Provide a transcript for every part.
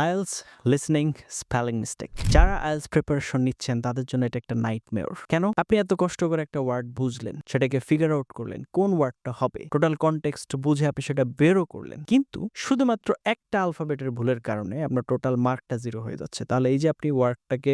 IELTS listening spelling mistake. যারা IELTS preparation নিচ্ছেন তাদের জন্য এটা একটা নাইটমেয়ার। কেন? আপনি এত কষ্ট করে একটা ওয়ার্ড বুঝলেন, সেটাকে ফিগার আউট করলেন কোন ওয়ার্ডটা হবে, টোটাল কনটেক্সট বুঝে আপনি সেটা বেরও করলেন, কিন্তু শুধুমাত্র একটা আলফাবেটের ভুলের কারণে আপনার টোটাল মার্কটা 0 হয়ে যাচ্ছে। তাহলে এই যে আপনি ওয়ার্ডটাকে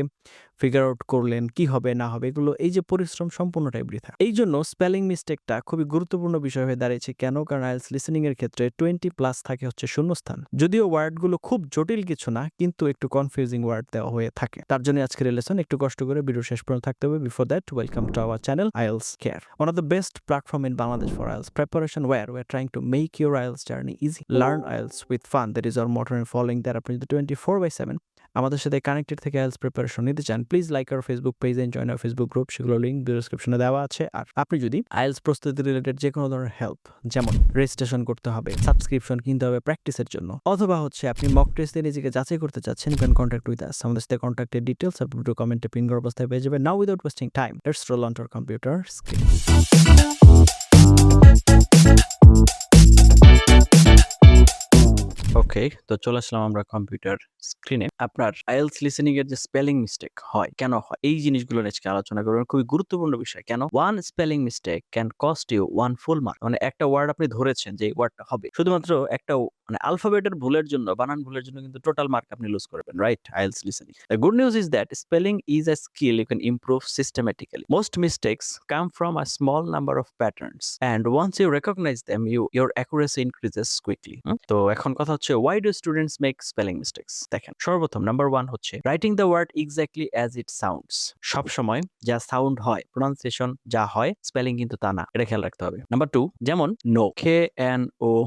ফিগার আউট করলেন, কি হবে না হবে, এগুলো এই যে পরিশ্রম সম্পূর্ণটাই বৃথা। এই জন্য স্পেলিং মিস্টেকটা খুবই গুরুত্বপূর্ণ বিষয় হয়ে দাঁড়িয়েছে। কেন? কারণ আইএলস লিসেনিং এর ক্ষেত্রে 20+ থাকে হচ্ছে শূন্যস্থান। যদিও ওয়ার্ডগুলো খুব জটিল কিছু না, কিন্তু একটু কনফিউজিং ওয়ার্ড দেওয়া হয়ে থাকে। তার জন্য আজকের লেসন একটু কষ্ট করে ভিডিও শেষ পর্যন্ত থাকতে হবে। Before that, welcome to our channel IELTS Care, one of the best platform in Bangladesh for IELTS preparation, where we're trying to make your IELTS journey easy. Learn IELTS with fun. That is our motto, and following that আপনি যদি 24/7 আমাদের সাথে connected থেকে IELTS preparation নিতে চান, please like our Facebook page and join our Facebook group. সেগুলো link ডেসক্রিপশনে দেওয়া আছে। আর আপনি যদি আইএলটিএস প্রস্তুতি রিলেটেড যে কোনো ধরনের হেল্প, যেমন রেজিস্ট্রেশন করতে হবে, সাবস্ক্রিপশন কিনতে হবে প্র্যাকটিসের জন্য, অথবা হচ্ছে আপনি মক টেস্ট দিয়ে নিজেকে যাচাই করতে চাচ্ছেন, you can contact with us. আমাদের সাথে কন্ট্যাক্টের ডিটেইলস আপনি ভিডিও কমেন্টে পিন করা অবস্থায় পেয়ে যাবেন। Now without wasting time, let's roll on to our computer screen. Okay, তো চলে আসলাম আমরা কম্পিউটার স্ক্রিনে। আপনার আইএলটিএস লিসেনিং এর যে স্পেলিং মিস্টেক হয়, কেন হয়, এই জিনিসগুলো নিয়ে আজকে আলোচনা করবেন। খুবই গুরুত্বপূর্ণ বিষয়। কেন? One spelling mistake can cost you 1 full mark. মানে একটা ওয়ার্ড আপনি ধরেছেন যে এই ওয়ার্ডটা হবে, শুধুমাত্র একটা মানে আলফাবেটের ভুলের জন্য, বানান ভুলের জন্য কিন্তু টোটাল মার্ক আপনি লুজ করবেন, right? IELTS listening. The good news is that spelling is a skill you can improve systematically. Most mistakes come from a small number of patterns, and once you recognise them your accuracy increases quickly. তো এখন কথা হচ্ছে, why do students make spelling mistakes? দেখেন, সর্বপ্রথম number 1 হচ্ছে writing the word exactly as it sounds. সব সময় যা সাউন্ড হয়, প্রোনাউন্সিয়েশন যা হয়, স্পেলিং কিন্তু তা না। এটা খেয়াল রাখতে হবে। নাম্বার 2, যেমন নো, KNOW,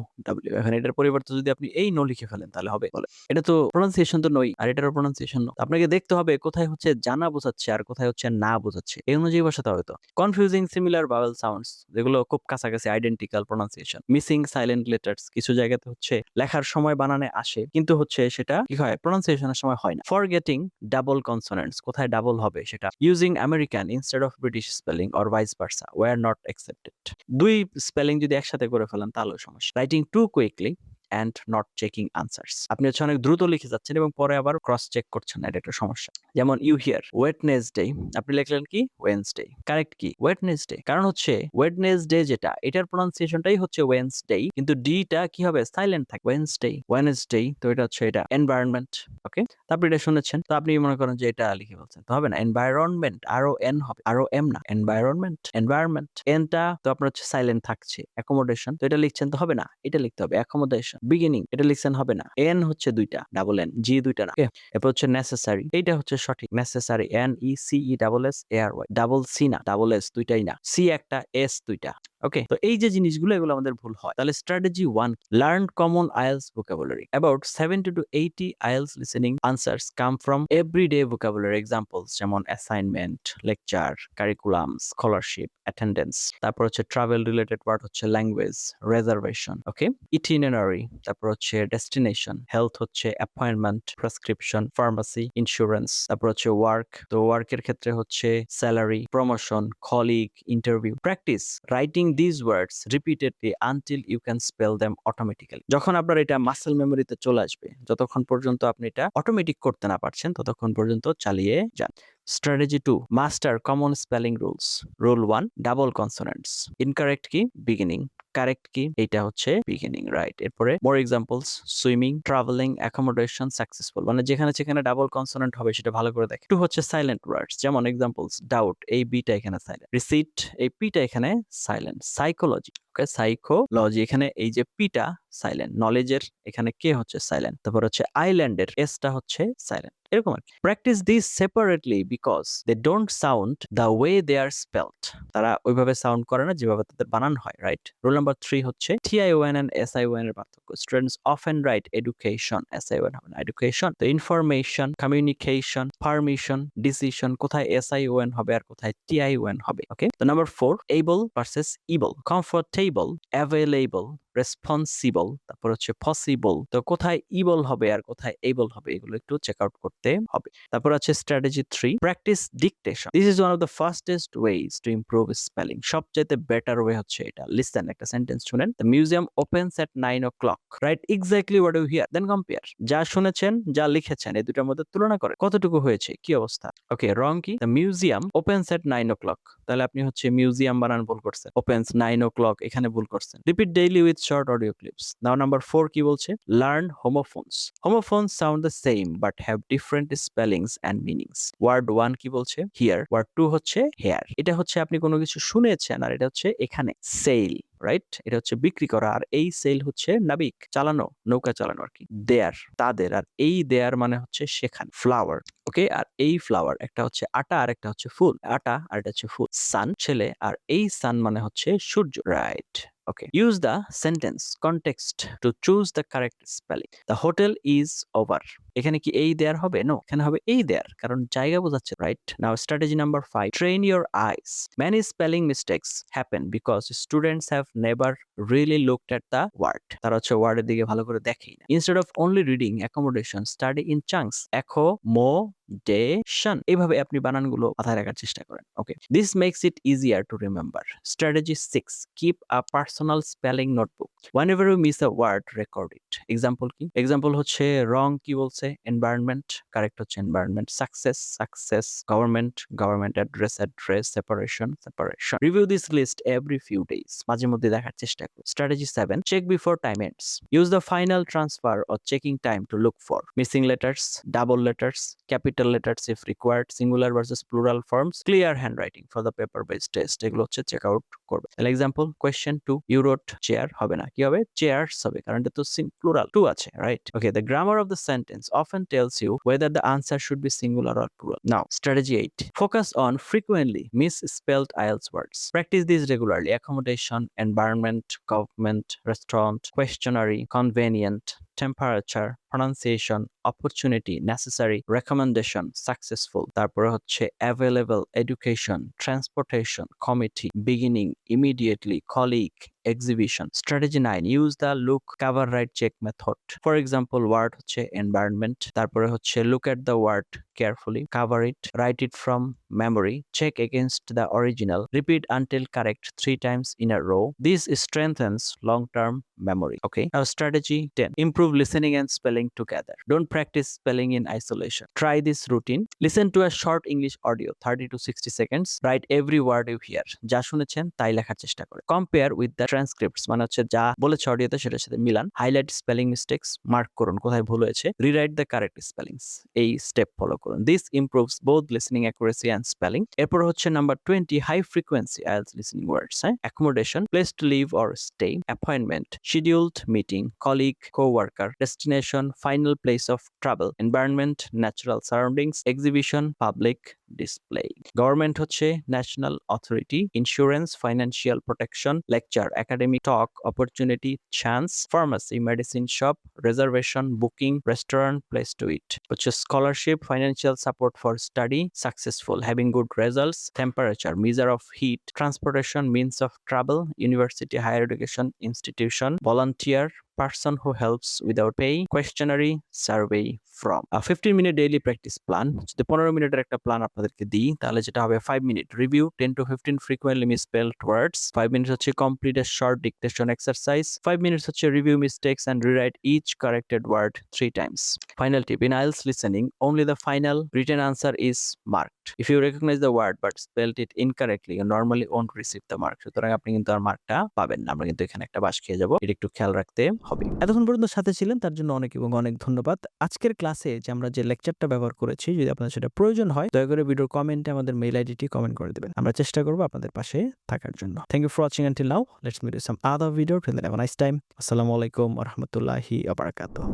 এখন এটার পরিবর্তে যদি আপনি এই নো লিখে ফেলেন তাহলে হবে? বলে এটা তো প্রোনাউন্সিয়েশন তো নই, আর এটারও প্রোনাউন্সিয়েশন নো। আপনাকে দেখতে হবে কোথায় হচ্ছে জানা বোঝাচ্ছে আর কোথায় হচ্ছে না বোঝাচ্ছে, এই অনুযায়ী বসাতে হবে। তো কনফিউজিং সিমিলার ভাওয়েল সাউন্ডস, যেগুলো খুব কাছাকাছি identical pronunciation. Missing silent letters, কিছু জায়গাতে হচ্ছে লেখার সময় বানানে আসে কিন্তু হচ্ছে সেটা কি হয়, প্রোনাউন্সিয়েশনের সময় হয় না। ফরগেটিং ডাবল কনসোনেন্টস, কোথায় ডাবল হবে সেটা। Using American instead of British spelling or vice versa, wire not accepted. দুই স্পেলিং যদি একসাথে করে ফেলেন তাহলেও সমস্যা। Writing to quickly and not checking answers, আপনি হচ্ছে অনেক দ্রুত লিখে যাচ্ছেন এবং পরে আবার ক্রস চেক করছেন না, এটা একটা সমস্যা। যেমন ইউ হিয়ার ওয়েডনেসডে, আপনি লিখলেন কি ওয়েডনেসডে, কারেক্ট কি ওয়েডনেসডে, কারণ হচ্ছে ওয়েডনেসডে যেটা, এটার প্রোনাউন্সিয়েশনটাই হচ্ছে ওয়েডনেসডে, কিন্তু ডিটা কি হবে, সাইলেন্ট থাকবে, ওয়েডনেসডে। তো এটা হচ্ছে এটা এনভায়রনমেন্ট। ওকে, তারপর এটা শুনেছেন, তো আপনি মনে করেন যে এটা লিখে বলছেন, তো হবে না, এনভায়রনমেন্ট, আরো এন হবে, আরো এম না, এনভায়রনমেন্ট এনটা তো আপনার হচ্ছে সাইলেন্ট থাকছে। অ্যাকোমোডেশন, তো এটা লিখছেন, তো হবে না, এটা লিখতে হবে অ্যাকোমোডেশন। বিগিনিং, এটা লিখছেন, হবে না, এন হচ্ছে দুইটা, ডাবল এন, জি দুইটা না। এরপর হচ্ছে নেসেসারি, এইটা হচ্ছে সঠিক, নেসেসারি, NECESSARY, ডাবল সি না, ডাবল এস দুইটাই না, সি একটা, এস দুইটা। ওকে, তো এই যে জিনিসগুলো, এগুলো আমাদের ভুল হয়। তাহলে strategy 1, learn common IELTS vocabulary. About 70 to 80 IELTS listening answers come from everyday vocabulary examples, যেমন assignment, lecture, curriculum, scholarship, attendance. তারপর হচ্ছে ট্রাভেল রিলেটেড ওয়ার্ড হচ্ছে ল্যাঙ্গুয়েজ, রিজার্ভেশন, ওকে, ইটিনারি, তারপর হচ্ছে ডেস্টিনেশন, হেলথ হচ্ছে অ্যাপয়েন্টমেন্ট, প্রেসক্রিপশন, ফার্মাসি, ইন্স্যুরেন্স। তারপর হচ্ছে work, তো ওয়ার্কের ক্ষেত্রে হচ্ছে salary, promotion, colleague, interview. Practise writing this words repeatedly until you can spell them automatically. যখন আপনার এটা মাসেল মেমোরিতে চলে আসবে, যতক্ষণ পর্যন্ত আপনি এটা অটোমেটিক করতে না পারছেন ততক্ষণ পর্যন্ত চালিয়ে যান। Strategy 2, master common spelling rules. Rule 1, double consonants. Incorrect কি বিগিনিং, কারেক্ট কি এইটা হচ্ছে বিগিনিং, রাইট। এরপরে more examples, swimming, travelling, accommodation, successful. মানে যেখানে যেখানে ডাবল কনসোনেন্ট হবে সেটা ভালো করে দেখে। 2 হচ্ছে সাইলেন্ট ওয়ার্ডস, যেমন এক্সাম্পলস, ডাউট, এই বিটা এখানে সাইলেন্ট, রিসিট, এই পিটা এখানে সাইলেন্ট, সাইকোলজি, ওকে, সাইকোলজি, এখানে এই যে পিটা সাইলেন্ট, নলেজের এখানে কে হচ্ছে সাইলেন্ট, তারপর হচ্ছে আইল্যান্ডের এসটা হচ্ছে সাইলেন্ট, এরকম আর কি। Practise this separately because they don't sound the way they are spelled, তারা ওইভাবে সাউন্ড করে না যেভাবে তাদের বানান হয়, রাইট। রুল নাম্বার 3 হচ্ছে TION এন্ড SION এর পার্থক্য। Students often right education, SION হবে না, এডুকেশন। তো ইনফরমেশন, কমিউনিকেশন, পারমিশন, ডিসিশন, কোথায় SION হবে আর কোথায় TION হবে, ওকে। তো number 4, able versus able, comfortable, available, responsible, তারপর হচ্ছে পসিবল। তো কোথায় ইবল হবে আর কোথায় এবল হবে এগুলো একটু চেক আউট করতে হবে। তারপর আছে strategy 3, practise dictation. This is one of the fastest ways to improve spelling. সবচেয়ে বেটার ওয়ে হচ্ছে এটা। লিসেন, একটা সেন্টেন্স শুনেন। The museum opens at 9 o'clock, write exactly what you hear, then compare. যা শুনেছেন যা লিখেছেন এই দুটার মধ্যে তুলনা করে কতটুকু হয়েছে, কি অবস্থা। ওকে, রং কি? The museum opens at 9 o'clock, তাহলে আপনি হচ্ছে মিউজিয়াম বানান ভুল করছেন। ওপেন্স 9 o'clock এখানে ভুল করছেন। Repeat daily with short audio clips. Now number 4 কি বলছে? Learn homophones. Homophones sound the same but have different spellings and meanings. Word 1 কি বলছে? হিয়ার। ওয়ার্ড 2 হচ্ছে হেয়ার। এটা হচ্ছে আপনি কোনো কিছু শুনেছেন, আর এটা হচ্ছে এখানে সেল, রাইট? এটা হচ্ছে বিক্রি করা, আর এই সেল হচ্ছে নাবিক, চালানো, নৌকা চালানো আর কি। দেয়ার, তাদের, আর এই দেয়ার মানে হচ্ছে সেখানে। ফ্লাওয়ার, ওকে, আর এই ফ্লাওয়ার একটা হচ্ছে আটা আর একটা হচ্ছে ফুল। আটা আর এটা হচ্ছে ফুল। সান, ছেলে, আর এই সান মানে হচ্ছে সূর্য, right? Okay. Use the sentence context to choose the correct spelling. The hotel is over. এখানে কি এই দেয়ার হবে? নো, এখানে হবে এই দেয়ার, কারণ জায়গা বোঝাচ্ছে, right? Now strategy number 5, train your eyes. Many spelling mistakes happen because students have never really looked at the word. তারা হচ্ছে ওয়ার্ডের দিকে ভালো করে দেখেই না। Instead of only reading accommodation, study in chunks. Accommodation, এইভাবে আপনি বানানগুলো মাথায় রাখার চেষ্টা করেন। ওকে, this makes it easier to remember. Strategy 6, keep a personal spelling notebook. Whenever you miss a word, record it. Example কি? এক্সাম্পল হচ্ছে রং কি বলছে? এনভায়রনমেন্ট, কারেক্ট হচ্ছে environment. Success, success. Government, government. Address, address. Separation, separation. Review this list every few days, মাঝে মধ্যে দেখার চেষ্টা করো। Strategy 7, check before time ends. Use the final transfer or checking time to look for missing letters, double letters, capital letters if required, singular versus plural forms, clear handwriting for the paper based test. এগুলো হচ্ছে check out করবে। Example, question 2, you রোট chair, হবে না, কি হবে? Chairs হবে, কারণ এটা তো প্লুরাল 2 আছে, right? Okay, the grammar of the sentence often tells you whether the answer should be singular or plural. Now, strategy 8, focus on frequently misspelled IELTS words. Practice these regularly. Accommodation, environment, government, restaurant, questionary, convenient, temperature, pronunciation, opportunity, necessary, recommendation, successful. তারপরে হচ্ছে available, education, transportation, committee, beginning, immediately, colleague, exhibition. Strategy 9, use the look, cover, write, check method. For example, word হচ্ছে environment, তারপরে হচ্ছে look at the word carefully, cover it, write it from memory, check against the original, repeat until correct 3 times in a row. This strengthens long-term memory. Okay. Now strategy 10, improve listening and spelling together. Don't practice spelling in isolation. Try this routine. Listen to a short English audio, 30 to 60 seconds. Write every word you hear. যা শুনেছেন তাই লেখার চেষ্টা করে। Compare with the transcripts, মানে হচ্ছে যা বলেছে অডিওতে সেটার সাথে Milan. Highlight spelling mistakes, mark করুন কোথায় ভুল হয়েছে। Rewrite the correct spellings. এই স্টেপ ফলো করুন। This improves both listening accuracy and spelling. এরপর হচ্ছে number 20, high frequency IELTS listening words. Accommodation, place to live or stay. Appointment, scheduled meeting, colleague, co-worker. Destination, final place of travel. Environment, natural surroundings. Exhibition, public display. Government হচ্ছে national authority. Insurance, financial protection. Lecture, academic talk, opportunity, chance. Pharmacy, medicine shop. Reservation, booking, restaurant, place to eat. হচ্ছে scholarship, financial support for study. Successful, having good results. Temperature, measure of heat. Transportation, means of travel. University, higher education institution. Volunteer, person who helps without pay. Questionary, survey from. 15 minute daily practice plan. যদি 15 মিনিটের একটা plan আপনাদেরকে দিই তাহলে যেটা হবে 5 minute review 10 to 15 frequently misspelled words. 5 minutes হচ্ছে complete a short dictation exercise. 5 minutes হচ্ছে review mistakes and rewrite each corrected word 3 times. Final tip, in IELTS listening only the final written answer is marked. If you recognize the word but spelled it incorrectly, you normally won't receive the mark. সুতরাং আপনি কিন্তু আর মার্কটা পাবেন না। আমরা কিন্তু এখানে একটা বাস খেয়ে যাব, এটা একটু খেয়াল রাখতে হবে। এতক্ষণ পর্যন্ত সাথে ছিলেন তার জন্য অনেক এবং অনেক ধন্যবাদ। আজকের ক্লাসে যে আমরা যে লেকচারটা ব্যবহার করেছি, যদি আপনাদের সেটা প্রয়োজন হয় দয়া করে ভিডিওর কমেন্টে আমাদের মেইল আইডিটি কমেন্ট করে দেবেন। আমরা চেষ্টা করব আপনাদের পাশে থাকার জন্য। Thank you for watching until now. Let's meet in some other video. Till then have a nice time. আসসালামু আলাইকুম ওয়া রাহমাতুল্লাহি ওয়া বারাকাতুহু।